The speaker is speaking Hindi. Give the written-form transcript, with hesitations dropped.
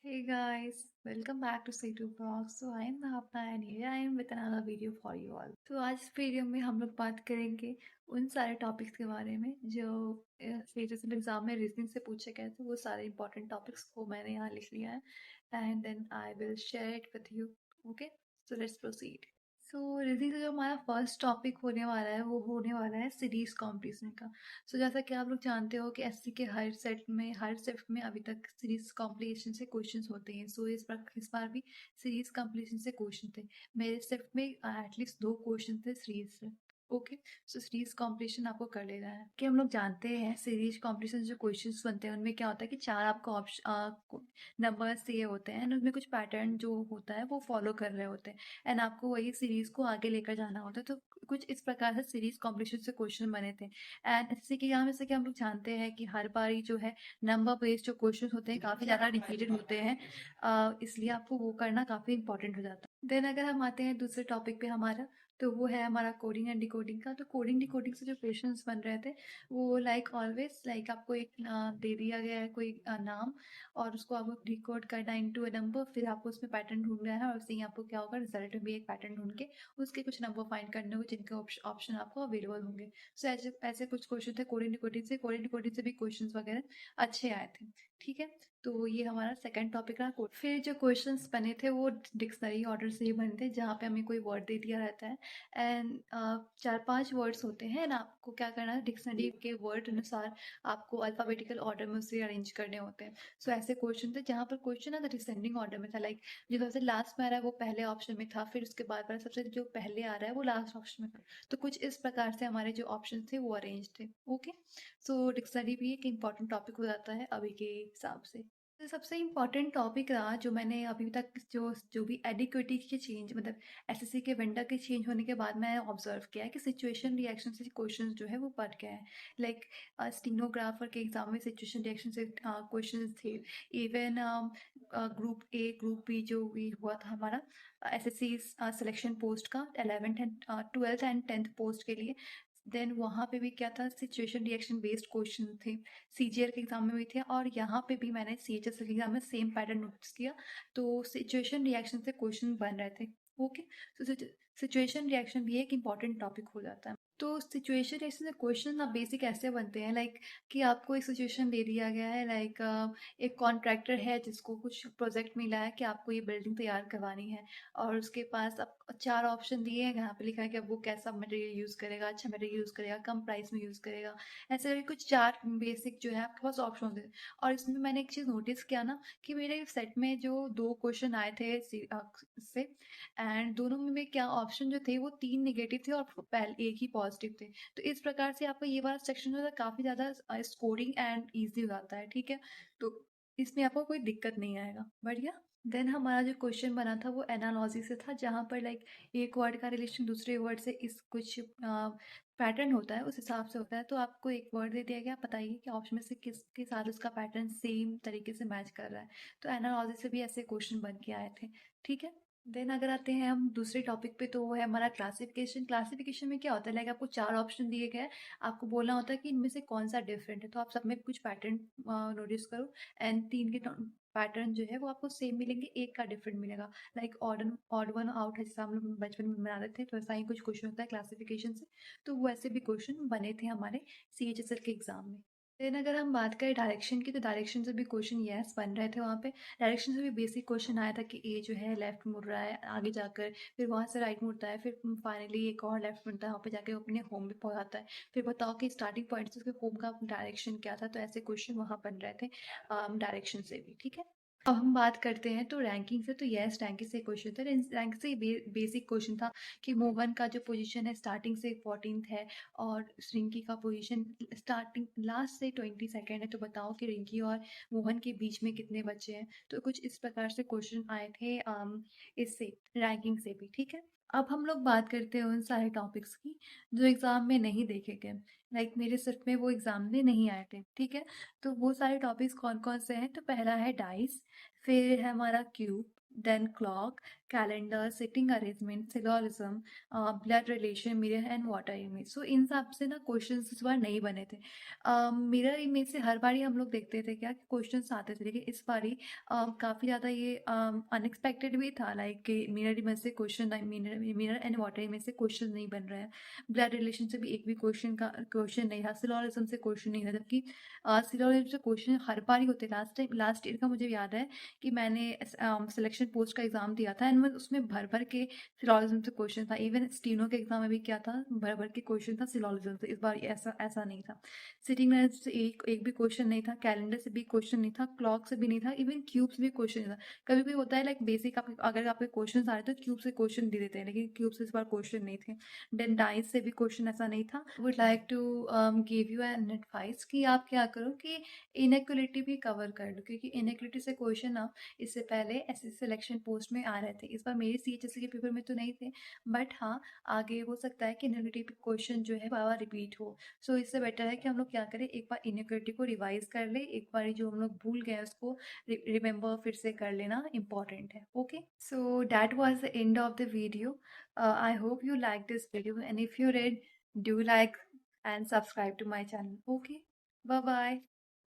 Hey guys, welcome back to C2 Vlogs. So I am Bhavna and here I am with another video for you all. तो आज इस वीडियो में हम लोग बात करेंगे उन सारे टॉपिक्स के बारे में जो रिसेंट एग्जाम में रीजनिंग से पूछे गए थे। वो सारे इंपॉर्टेंट टॉपिक्स को मैंने यहाँ लिख लिया है and then I will share it with you. Okay, so let's proceed. So reasoning का जो हमारा फर्स्ट टॉपिक होने वाला है वो होने वाला है सीरीज कॉम्पिटिशन का। सो जैसा कि आप लोग जानते हो कि एससी के हर शिफ्ट में अभी तक सीरीज कॉम्पिटिशन से क्वेश्चंस होते हैं। सो इस बार भी सीरीज कॉम्पिटिशन से क्वेश्चन थे। मेरे शिफ्ट में एटलीस्ट 2 क्वेश्चन थे सीरीज से। ओके, सो सीरीज कॉम्पिटिशन आपको कर लेना है कि हम लोग जानते हैं सीरीज कॉम्पिटिशन जो क्वेश्चंस बनते हैं उनमें क्या होता है कि 4 आपको ऑप्शन नंबर्स दिए होते हैं एंड उसमें कुछ पैटर्न जो होता है वो फॉलो कर रहे होते हैं एंड आपको वही सीरीज को आगे लेकर जाना होता है। तो कुछ इस प्रकार से सीरीज कॉम्पिटिशन से क्वेश्चन बने थे एंड इससे कि यहाँ में से कि हम लोग जानते हैं कि हर बार ही जो है नंबर बेस्ड जो क्वेश्चन होते हैं काफ़ी ज़्यादा रिपीटेड होते हैं। इसलिए आपको वो करना काफ़ी इंपॉर्टेंट हो जाता है। देन अगर हम आते हैं दूसरे टॉपिक पे हमारा, तो वो है हमारा कोडिंग एंड डिकोडिंग का। तो कोडिंग डिकोडिंग से जो क्वेश्चंस बन रहे थे वो लाइक ऑलवेज लाइक आपको एक दे दिया गया है कोई नाम और उसको आपको डिकोड करना है इनटू अ नंबर, फिर आपको उसमें पैटर्न ढूंढना है और उससे ही आपको क्या होगा रिजल्ट में भी एक पैटर्न ढूंढ के उसके कुछ नंबर फाइंड करने होंगे जिनके ऑप्शन आपको अवेलेबल होंगे। सो ऐसे ऐसे कुछ क्वेश्चन थे कोडिंग डिकोडिंग से भी क्वेश्चन वगैरह अच्छे आए थे। ठीक है, तो ये हमारा सेकंड टॉपिक रहा कोड। फिर जो क्वेश्चंस बने थे वो डिक्शनरी ऑर्डर से ही बने थे जहाँ पे हमें कोई वर्ड दे दिया रहता है एंड 4-5 वर्ड्स होते हैं ना, आपको क्या करना है डिक्शनरी के वर्ड अनुसार आपको अल्फाबेटिकल ऑर्डर में उसे अरेंज करने होते हैं। सो ऐसे क्वेश्चन थे जहाँ पर क्वेश्चन ना डिसेंडिंग ऑर्डर में था, लाइक जो सबसे लास्ट में आ रहा है वो पहले ऑप्शन में था, फिर उसके बाद वाला सबसे जो पहले आ रहा है वो लास्ट ऑप्शन में था। तो कुछ इस प्रकार से हमारे जो ऑप्शन थे वो अरेंज थे। ओके, सो डिक्शनरी भी एक इम्पॉर्टेंट टॉपिक हो जाता है अभी के हिसाब से। तो सबसे इम्पोर्टेंट टॉपिक रहा जो मैंने अभी तक जो जो भी एडिक्विटी के चेंज मतलब एसएससी के वेंडर के चेंज होने के बाद मैं ऑब्जर्व किया है कि सिचुएशन रिएक्शन से क्वेश्चन जो है वो बढ़ गए हैं। लाइक स्टीनोग्राफर के एग्जाम में सिचुएशन रिएक्शन से क्वेश्चन थे। Even group A group B जो भी हुआ था हमारा एसएससी सिलेक्शन पोस्ट का 11th and 12th and 10th post के लिए, देन वहाँ पे भी क्या था सिचुएशन रिएक्शन बेस्ड क्वेश्चन थे। सीजीएल के एग्जाम में भी थे और यहाँ पे भी मैंने सीएचएस के एग्जाम में सेम पैटर्न नोटिस किया। तो सिचुएशन रिएक्शन से क्वेश्चन बन रहे थे। ओके, तो सिचुएशन रिएक्शन भी एक इम्पॉर्टेंट टॉपिक हो जाता है। तो सिचुएशन रिएक्शन से क्वेश्चन ना बेसिक ऐसे बनते हैं लाइक कि आपको एक सिचुएशन दे दिया गया है, लाइक एक कॉन्ट्रैक्टर है जिसको कुछ प्रोजेक्ट मिला है कि आपको ये बिल्डिंग तैयार करवानी है और उसके पास अब 4 ऑप्शन दिए हैं। यहाँ पे लिखा है कि अब वो कैसा मटेरियल यूज़ करेगा, अच्छा मटेरियल यूज़ करेगा, कम प्राइस में यूज़ करेगा। ऐसे करके कुछ 4 बेसिक जो है आपके पास ऑप्शन होते हैं। और इसमें मैंने एक चीज़ नोटिस किया ना कि मेरे सेट में जो 2 क्वेश्चन आए थे इससे एंड दोनों में क्या ऑप्शन जो थे वो 3 नेगेटिव थे और पहले एक ही पॉजिटिव थे। तो इस प्रकार से आपका ये वाला सेक्शन जो है काफ़ी ज़्यादा स्कोरिंग एंड ईज़ी हो जाता है। ठीक है, तो इसमें आपको कोई दिक्कत नहीं आएगा। बढ़िया। देन हमारा जो क्वेश्चन बना था वो एनालॉजी से था जहाँ पर लाइक एक वर्ड का रिलेशन दूसरे वर्ड से इस कुछ पैटर्न होता है उस हिसाब से होता है। तो आपको एक वर्ड दे दिया गया, बताइए कि ऑप्शन में से किसके साथ उसका पैटर्न सेम तरीके से मैच कर रहा है। तो एनालॉजी से भी ऐसे क्वेश्चन बन के आए थे। ठीक है, देन अगर आते हैं हम दूसरे टॉपिक पे तो वो है हमारा क्लासिफिकेशन। क्लासिफिकेशन में क्या होता है लाइक आपको 4 ऑप्शन दिए गए हैं, आपको बोलना होता है कि इनमें से कौन सा डिफरेंट है। तो आप सब में कुछ पैटर्न नोटिस करो एंड 3 के पैटर्न जो है वो आपको सेम मिलेंगे, एक का डिफरेंट मिलेगा। लाइक ऑड वन आउट है जैसा हम लोग बचपन में बना रहे थे, तो वैसा ही कुछ क्वेश्चन होता है क्लासिफिकेशन से। तो वो ऐसे भी क्वेश्चन बने थे हमारे सीएचएसएल के एग्जाम में। देन अगर हम बात करें डायरेक्शन की, तो डायरेक्शन से भी क्वेश्चन यस बन रहे थे वहाँ पे। डायरेक्शन से भी बेसिक क्वेश्चन आया था कि ए जो है लेफ्ट मुड़ रहा है आगे जाकर, फिर वहाँ से राइट मुड़ता है, फिर फाइनली एक और लेफ्ट मुड़ता है, वहाँ पे जाके वो अपने होम पे पहुँचाता है। फिर बताओ कि स्टार्टिंग पॉइंट से उसके होम का डायरेक्शन क्या था। तो ऐसे क्वेश्चन वहाँ बन रहे थे डायरेक्शन से भी। ठीक है, अब हम बात करते हैं तो रैंकिंग से। तो यस रैंकिंग से क्वेश्चन था, रैंक से बेसिक क्वेश्चन था कि मोहन का जो पोजीशन है स्टार्टिंग से 14th है और रिंकी का पोजीशन स्टार्टिंग लास्ट से 22nd है। तो बताओ कि रिंकी और मोहन के बीच में कितने बच्चे हैं। तो कुछ इस प्रकार से क्वेश्चन आए थे इससे रैंकिंग से भी। ठीक है, अब हम लोग बात करते हैं उन सारे टॉपिक्स की जो एग्जाम में नहीं देखे गए, लाइक मेरे सिर्फ में वो एग्जाम में नहीं आए थे। ठीक है, तो वो सारे टॉपिक्स कौन कौन से हैं। तो पहला है डाइस, फिर है हमारा cube, then clock, calendar, sitting arrangement, syllogism, blood relation, mirror and water image. So इन सब से ना क्वेश्चंस इस बार नहीं बने थे। मिरर इमेज से हर बारी हम लोग देखते थे क्या कि क्वेश्चंस आते थे, लेकिन इस बारी काफ़ी ज़्यादा ये अनएक्सपेक्टेड भी था, लाइक कि मिरर इमेज से question, mirror mirror and water image से क्वेश्चन नहीं बन रहे हैं। ब्लड रिलेशन से भी एक भी क्वेश्चन नहीं था। सिलोजिज्म से क्वेश्चन नहीं था, जबकि सिलोजिज्म से क्वेश्चन हर बार ही होते। लास्ट ईयर का मुझे याद है कि मैंने सिलेक्शन पोस्ट का एग्ज़ाम दिया था, एंड मैं उसमें भर-भर के सिलोजिज्म से क्वेश्चन था। इवन स्टीनो के एग्ज़ाम में भी क्या था, भर-भर के क्वेश्चन था सिलोजिज्म से। इस बार ऐसा ऐसा नहीं था। सिटिंग लाइन्स से एक एक भी क्वेश्चन नहीं था, कैलेंडर से भी क्वेश्चन नहीं था, क्लॉक से भी नहीं था, इवन क्यूब से भी क्वेश्चन नहीं था। कभी-कभी होता है लाइक बेसिक आप अगर आपके क्वेश्चंस आ रहे हैं तो क्यूब से क्वेश्चन दे देते हैं, लेकिन क्यूब से इस बार क्वेश्चन नहीं थे। देन डाइस से भी क्वेश्चन ऐसा नहीं था। Would like to give you an advice कि आप क्या करो कि इनइक्वालिटी भी कवर कर लो, क्योंकि इनइक्वालिटी से क्वेश्चन ना इससे पहले ऐसे सिलेक्शन पोस्ट में आ रहे थे। इस बार मेरे सीएचएससी के पेपर में तो नहीं थे, बट हाँ, आगे हो सकता है कि इनइक्वालिटी क्वेश्चन जो है बार-बार रिपीट हो। सो इससे बेटर है कि हम लोग क्या करें, एक बार इनइक्वालिटी को रिवाइज कर ले, एक बार जो हम लोग भूल गए उसको रिमेंबर फिर से कर लेना इम्पोर्टेंट है। Okay, so that was the end of the video. I hope you like this video, and if you did, do like and subscribe to my channel. Okay, bye bye.